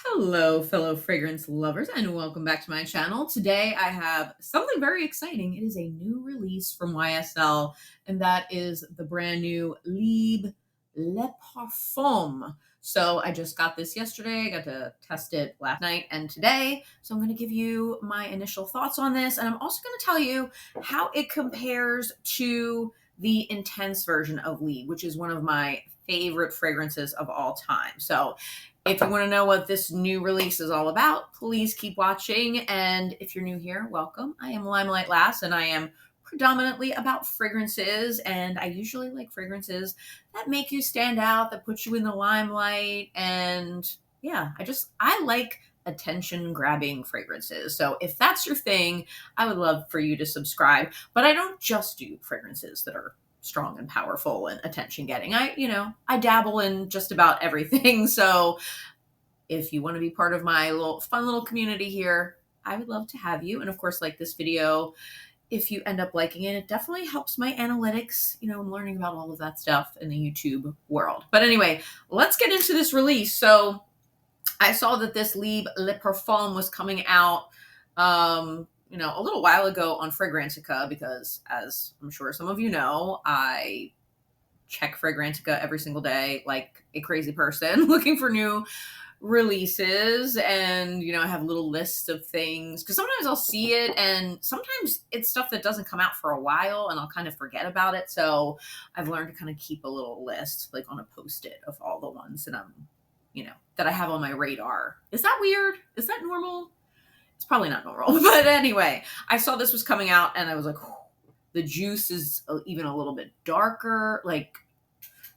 Hello, fellow fragrance lovers, and welcome back to my channel. Today I have something very exciting. It is a new release from YSL, and that is the brand new Libre Le Parfum. So I just got this yesterday. I got to test it last night and today. So I'm going to give you my initial thoughts on this, and I'm also going to tell you how it compares to the intense version of Libre, which is one of my favorite fragrances of all time. So if you want to know what this new release is all about, please keep watching. And if you're new here, welcome. I am Limelight Lass, and I am predominantly about fragrances. And I usually like fragrances that make you stand out, that put you in the limelight. And yeah, I like attention grabbing fragrances. So if that's your thing, I would love for you to subscribe. But I don't just do fragrances that are strong and powerful and attention getting. I dabble in just about everything. So if you want to be part of my little fun little community here, I would love to have you. And of course, like this video, if you end up liking it, it definitely helps my analytics. I'm learning about all of that stuff in the YouTube world. But anyway, let's get into this release. So I saw that this Libre Le Parfum was coming out, a little while ago on Fragrantica because, as I'm sure some of you know, I check Fragrantica every single day like a crazy person looking for new releases. And I have little lists of things because sometimes I'll see it and sometimes it's stuff that doesn't come out for a while and I'll kind of forget about it. So I've learned to kind of keep a little list like on a post-it of all the ones that that I have on my radar. Is that weird? Is that normal? It's probably not normal. But anyway, I saw this was coming out and I was like, the juice is even a little bit darker like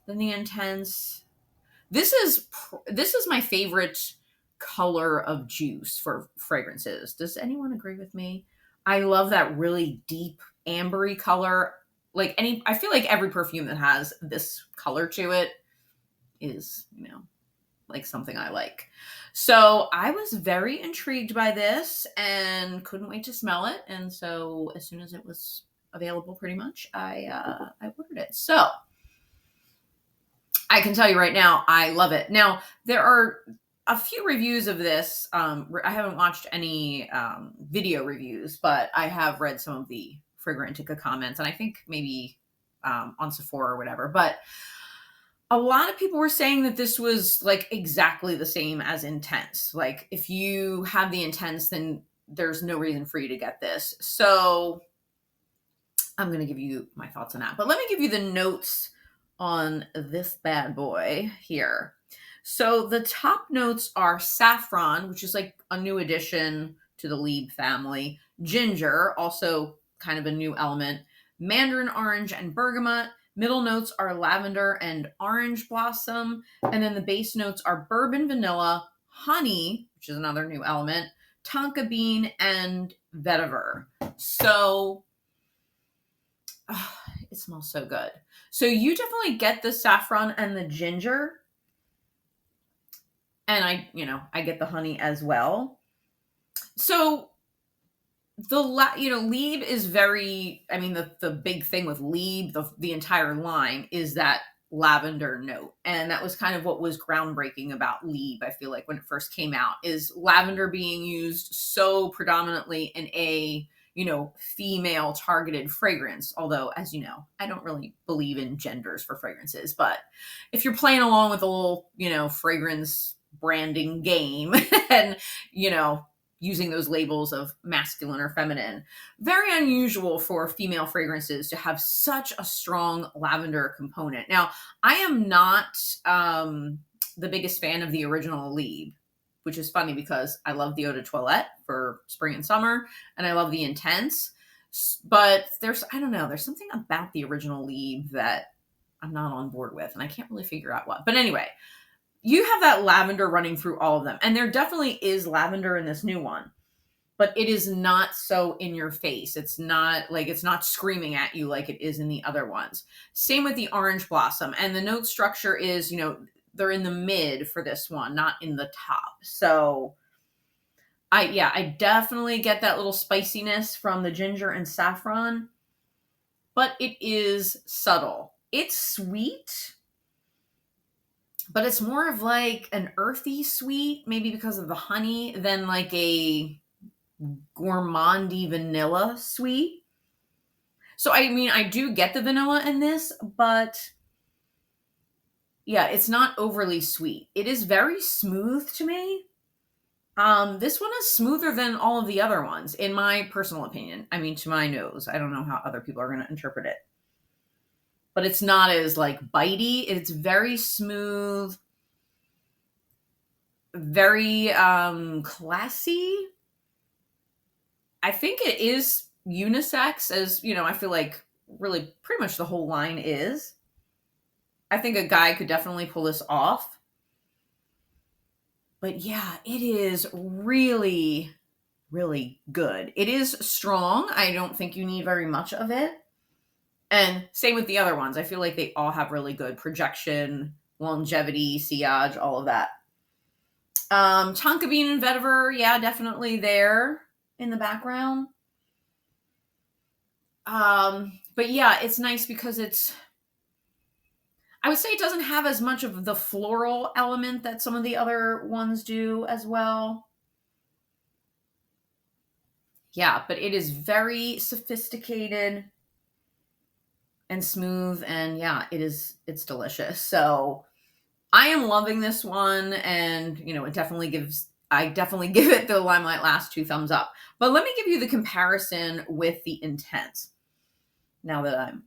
than the intense. This is my favorite color of juice for fragrances. Does anyone agree with me? I love that really deep ambery color. I feel like every perfume that has this color to it is, like something I like. So I was very intrigued by this and couldn't wait to smell it. And so as soon as it was available, pretty much, I ordered it. So I can tell you right now, I love it. Now, there are a few reviews of this. I haven't watched any video reviews, but I have read some of the Fragrantica comments, and I think maybe on Sephora or whatever. But a lot of people were saying that this was like exactly the same as Intense. Like, if you have the Intense, then there's no reason for you to get this. So I'm going to give you my thoughts on that. But let me give you the notes on this bad boy here. So the top notes are saffron, which is like a new addition to the Libre family. Ginger, also kind of a new element. Mandarin orange and bergamot. Middle notes are lavender and orange blossom. And then the base notes are bourbon vanilla, honey, which is another new element, tonka bean, and vetiver. So it smells so good. So you definitely get the saffron and the ginger. And I get the honey as well. So Libre is very, the big thing with Libre, the entire line is that lavender note. And that was kind of what was groundbreaking about Libre, I feel like, when it first came out, is lavender being used so predominantly in a female targeted fragrance. Although, as you know, I don't really believe in genders for fragrances, but if you're playing along with a little, fragrance branding game and, using those labels of masculine or feminine, very unusual for female fragrances to have such a strong lavender component. Now, I am not the biggest fan of the original Libre, which is funny because I love the Eau de Toilette for spring and summer, and I love the Intense. But there's something about the original Libre that I'm not on board with, and I can't really figure out what. But anyway, you have that lavender running through all of them, and there definitely is lavender in this new one, but it is not so in your face. It's not screaming at you like it is in the other ones. Same with the orange blossom, and the note structure is, they're in the mid for this one, not in the top. So I definitely get that little spiciness from the ginger and saffron, but it is subtle. It's sweet, but it's more of like an earthy sweet, maybe because of the honey, than like a gourmandy vanilla sweet. So I mean, I do get the vanilla in this, but yeah, it's not overly sweet. It is very smooth to me. This one is smoother than all of the other ones, in my personal opinion. I mean, to my nose. I don't know how other people are going to interpret it. But it's not as like bitey. It's very smooth, very classy. I think it is unisex, as you know, I feel like really pretty much the whole line is. I think a guy could definitely pull this off. But yeah, it is really, really good. It is strong. I don't think you need very much of it. And same with the other ones. I feel like they all have really good projection, longevity, sillage, all of that. Tonka bean and vetiver, yeah, definitely there in the background. But yeah, it's nice because I would say it doesn't have as much of the floral element that some of the other ones do as well. Yeah, but it is very sophisticated and smooth, and yeah, it's delicious. So I am loving this one, and you know, I definitely give it the Limelight Last 2 thumbs up. But let me give you the comparison with the Intense. Now that I'm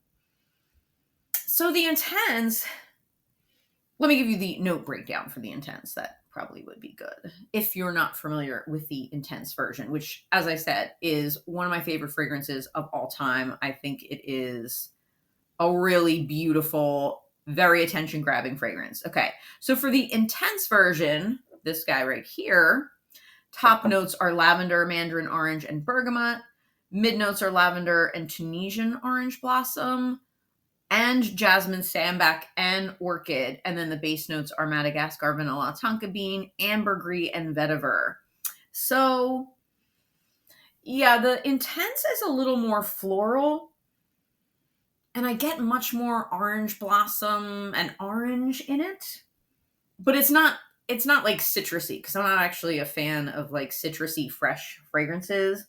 so the Intense, let me give you the note breakdown for the Intense. That probably would be good if you're not familiar with the Intense version, which, as I said, is one of my favorite fragrances of all time. I think it is a really beautiful, very attention grabbing fragrance. Okay, so for the Intense version, this guy right here, top notes are lavender, mandarin orange, and bergamot. Mid notes are lavender and Tunisian orange blossom, and jasmine, sambac, and orchid. And then the base notes are Madagascar, vanilla, tonka bean, ambergris, and vetiver. So yeah, the Intense is a little more floral, and I get much more orange blossom and orange in it. But it's not like citrusy, because I'm not actually a fan of like citrusy fresh fragrances.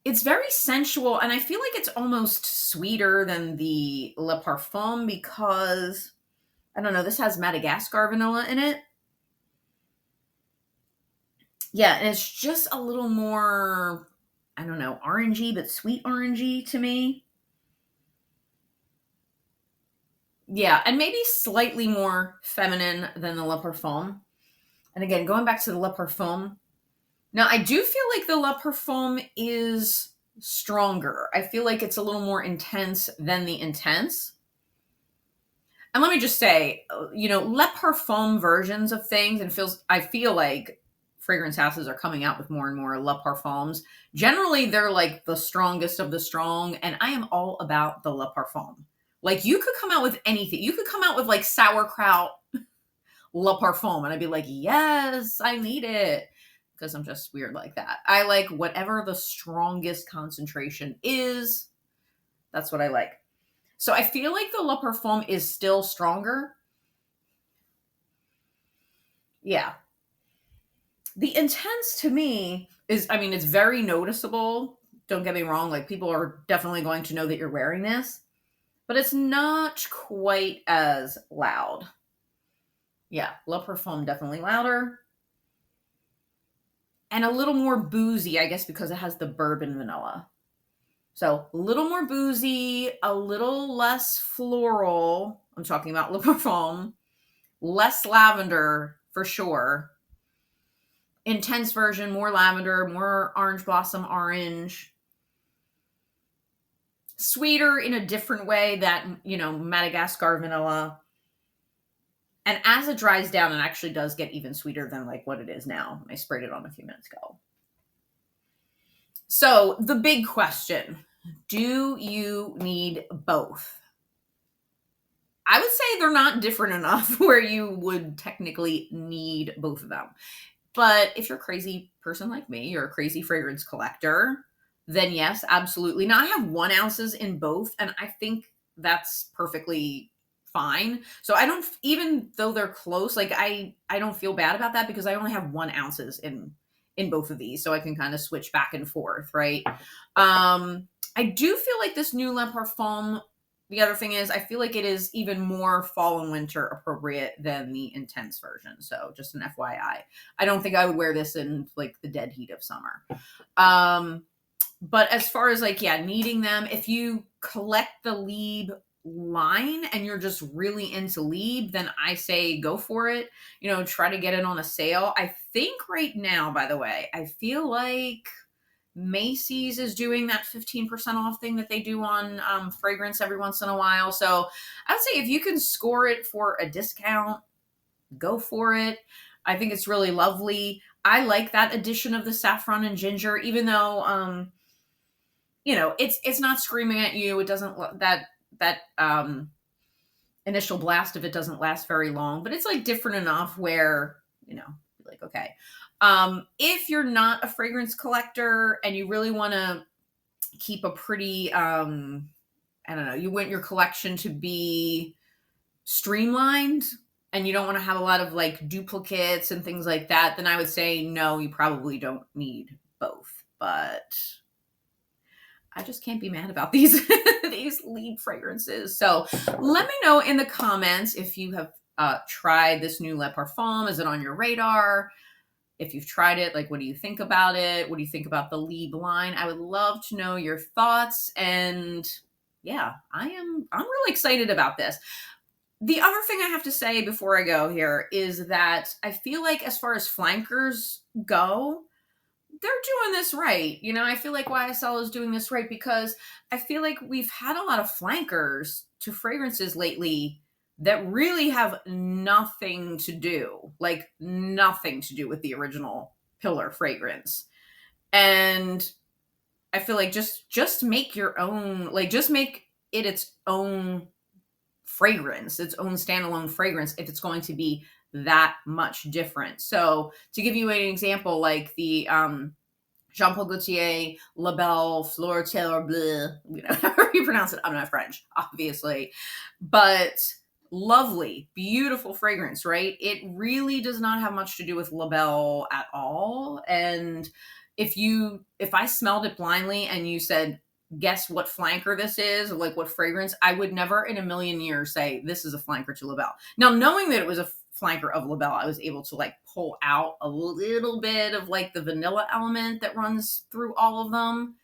It's very sensual, and I feel like it's almost sweeter than the Le Parfum because I don't know, this has Madagascar vanilla in it. Yeah, and it's just a little more, I don't know, orangey, but sweet orangey to me. Yeah, and maybe slightly more feminine than the Le Parfum. And again, going back to the Le Parfum, now I do feel like the Le Parfum is stronger. I feel like it's a little more intense than the Intense. And let me just say, you know, Le Parfum versions of things, and I feel like fragrance houses are coming out with more and more Le Parfums. Generally, they're like the strongest of the strong, and I am all about the Le Parfum. Like, you could come out with anything. You could come out with like sauerkraut Le Parfum, and I'd be like, yes, I need it. Because I'm just weird like that. I like whatever the strongest concentration is. That's what I like. So I feel like the Le Parfum is still stronger. Yeah. The Intense to me is, I mean, it's very noticeable. Don't get me wrong. Like, people are definitely going to know that you're wearing this, but it's not quite as loud. Yeah. Le Parfum definitely louder and a little more boozy, I guess, because it has the bourbon vanilla. So a little more boozy, a little less floral. I'm talking about Le Parfum. Less lavender for sure. Intense version, more lavender, more orange blossom orange. Sweeter in a different way, that, you know, Madagascar vanilla. And as it dries down, it actually does get even sweeter than like what it is now. I sprayed it on a few minutes ago. So the big question, do you need both? I would say they're not different enough where you would technically need both of them. But if you're a crazy person like me, you're a crazy fragrance collector, then yes, absolutely. Now I have 1 ounces in both, and I think that's perfectly fine. So I don't, even though they're close, like I don't feel bad about that because I only have 1 ounces in both of these, so I can kind of switch back and forth, right? I do feel like this new Le Parfum, the other thing is I feel like it is even more fall and winter appropriate than the intense version. So just an FYI. I don't think I would wear this in like the dead heat of summer. But as far as like, yeah, needing them, if you collect the Libre line and you're just really into Libre, then I say go for it. You know, try to get it on a sale. I think right now, by the way, I feel like Macy's is doing that 15% off thing that they do on fragrance every once in a while. So I would say if you can score it for a discount, go for it. I think it's really lovely. I like that addition of the saffron and ginger, even though you know, it's not screaming at you. It doesn't that initial blast of it doesn't last very long, but it's like different enough where, you know, like okay. If you're not a fragrance collector and you really want to keep a pretty I don't know, you want your collection to be streamlined and you don't want to have a lot of like duplicates and things like that, then I would say no, you probably don't need both. But I just can't be mad about these these Libre fragrances. So let me know in the comments if you have tried this new Le Parfum. Is it on your radar? If you've tried it, like, what do you think about it? What do you think about the Libre line? I would love to know your thoughts. And yeah, I'm really excited about this. The other thing I have to say before I go here is that I feel like as far as flankers go, they're doing this right. You know, I feel like YSL is doing this right because I feel like we've had a lot of flankers to fragrances lately that really have nothing to do, like nothing to do with the original pillar fragrance. And I feel like just make your own, like just make it its own fragrance, its own standalone fragrance if it's going to be that much different. So to give you an example, like the Jean Paul Gaultier La Belle Fleur Taylor Bleu, you know, however you pronounce it. I'm not French, obviously, but lovely, beautiful fragrance, right? It really does not have much to do with La Belle at all. And if I smelled it blindly and you said, guess what flanker this is, or like what fragrance, I would never in a million years say this is a flanker to La Belle. Now, knowing that it was a flanker of La Belle, I was able to like pull out a little bit of like the vanilla element that runs through all of them,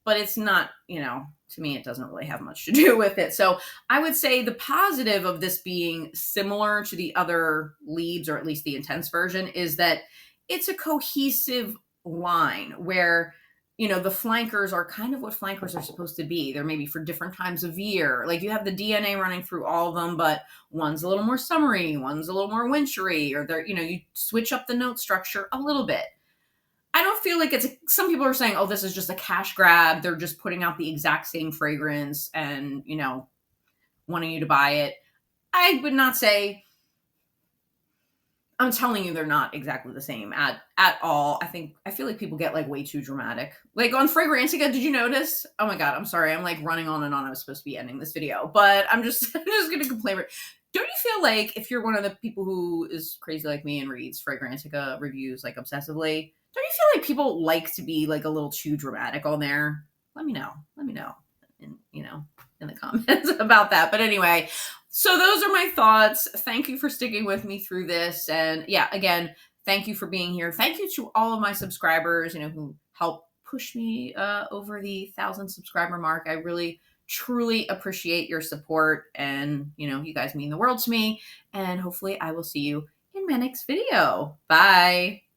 but it's not, you know, to me, it doesn't really have much to do with it. So I would say the positive of this being similar to the other Libres, or at least the intense version, is that it's a cohesive line where, you know, the flankers are kind of what flankers are supposed to be. They're maybe for different times of year. Like you have the DNA running through all of them, but one's a little more summery, one's a little more wintry, or they're, you know, you switch up the note structure a little bit. I don't feel like some people are saying, oh, this is just a cash grab. They're just putting out the exact same fragrance and, you know, wanting you to buy it. I would not say, I'm telling you, they're not exactly the same at all. I feel like people get like way too dramatic. Like on Fragrantica, did you notice? Oh my God, I'm sorry. I'm like running on and on. I was supposed to be ending this video, but I'm just going to complain. Don't you feel like if you're one of the people who is crazy like me and reads Fragrantica reviews like obsessively, don't you feel like people like to be like a little too dramatic on there? Let me know. Let me know. And, you know, in the comments about that. But anyway, so those are my thoughts. Thank you for sticking with me through this. And yeah, again, thank you for being here. Thank you to all of my subscribers, you know, who help push me over the 1,000 subscriber mark. I really, truly appreciate your support. And, you know, you guys mean the world to me. And hopefully I will see you in my next video. Bye.